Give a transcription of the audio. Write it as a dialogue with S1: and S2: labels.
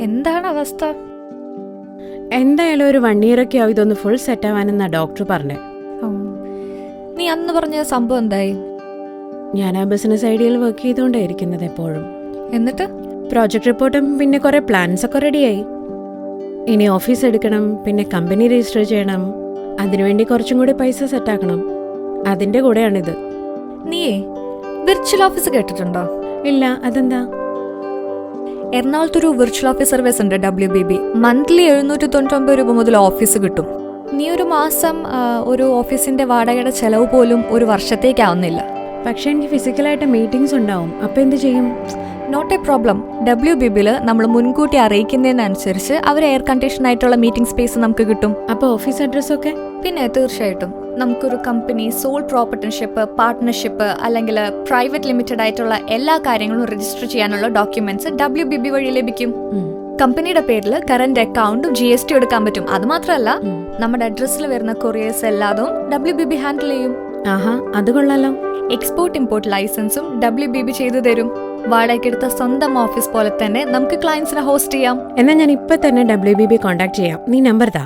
S1: എന്താണ് അവസ്ഥ?
S2: എന്തായാലും ഒരു 1 year ഒക്കെ ആവും ഇതൊന്ന് ഫുൾ സെറ്റ് ആവാനെന്നാ ഡോക്ടർ പറഞ്ഞേ.
S1: നീ അന്ന് പറഞ്ഞ സംഭവം എന്തായി?
S2: ഞാൻ ആ ബിസിനസ് ഐഡിയയിൽ വർക്ക് ചെയ്തുകൊണ്ടേയിരിക്കുന്നത് എപ്പോഴും.
S1: എന്നിട്ട്
S2: പ്രോജക്ട് റിപ്പോർട്ടും പിന്നെ കുറെ പ്ലാൻസ് ഒക്കെ റെഡിയായി. ഇനി ഓഫീസ് എടുക്കണം, പിന്നെ കമ്പനി രജിസ്റ്റർ ചെയ്യണം. അതിനുവേണ്ടി കുറച്ചും കൂടി പൈസ സെറ്റാക്കണം. അതിന്റെ കൂടെയാണിത്.
S1: നീയേ വിർച്വൽ ഓഫീസ് കേട്ടിട്ടുണ്ടോ?
S2: ഇല്ല, അതെന്താ?
S1: എറണാകുളത്തൊരു വിർച്വൽ ഓഫീസ് സർവീസ് ഉണ്ട്, WBB. മന്ത്ലി 799 രൂപ മുതൽ ഓഫീസ് കിട്ടും. നീ ഒരു മാസം ഒരു ഓഫീസിന്റെ വാടകയുടെ ചെലവ് പോലും ഒരു വർഷത്തേക്കാവുന്നില്ല.
S2: പക്ഷെ എനിക്ക് ഫിസിക്കലായിട്ട് മീറ്റിംഗ്സ് ഉണ്ടാവും. അപ്പൊ എന്ത് ചെയ്യും?
S1: Not A problem. WBBയിൽ നമ്മൾ മുൻകൂട്ടി അറിയിക്കുന്നതിനനുസരിച്ച് അവർ എയർ കണ്ടീഷൻ ആയിട്ടുള്ള മീറ്റിംഗ് സ്പേസ് നമുക്ക് കിട്ടും.
S2: അപ്പൊ ഓഫീസ് അഡ്രസ്സൊക്കെ?
S1: പിന്നെ തീർച്ചയായിട്ടും നമുക്കൊരു കമ്പനി സോൾ പ്രോപ്പർട്ടർഷിപ്പ്, പാർട്ട്ണർഷിപ്പ് അല്ലെങ്കിൽ പ്രൈവറ്റ് ലിമിറ്റഡ് ആയിട്ടുള്ള എല്ലാ കാര്യങ്ങളും രജിസ്റ്റർ ചെയ്യാനുള്ള ഡോക്യുമെന്റ്സ് WBB വഴി ലഭിക്കും. കമ്പനിയുടെ പേരിൽ കറന്റ് അക്കൗണ്ടും GST എടുക്കാൻ പറ്റും. അത് മാത്രമല്ല, നമ്മുടെ അഡ്രസ്സിൽ വരുന്ന കൊറിയേഴ്സ് എല്ലാതും WBB ഹാൻഡിൽ ചെയ്യും.
S2: ആഹാ, അത് കൊള്ളാലോ.
S1: എക്സ്പോർട്ട് ഇമ്പോർട്ട് ലൈസൻസും WBB ചെയ്തു തരും. വാടകയ്ക്കെടുത്ത സ്വന്തം ഓഫീസ് പോലെ തന്നെ നമുക്ക് ക്ലയൻസിനെ ഹോസ്റ്റ് ചെയ്യാം.
S2: എന്നാ ഞാൻ ഇപ്പൊ തന്നെ WBB കോൺടാക്ട് ചെയ്യാം. നീ നമ്പർ താ.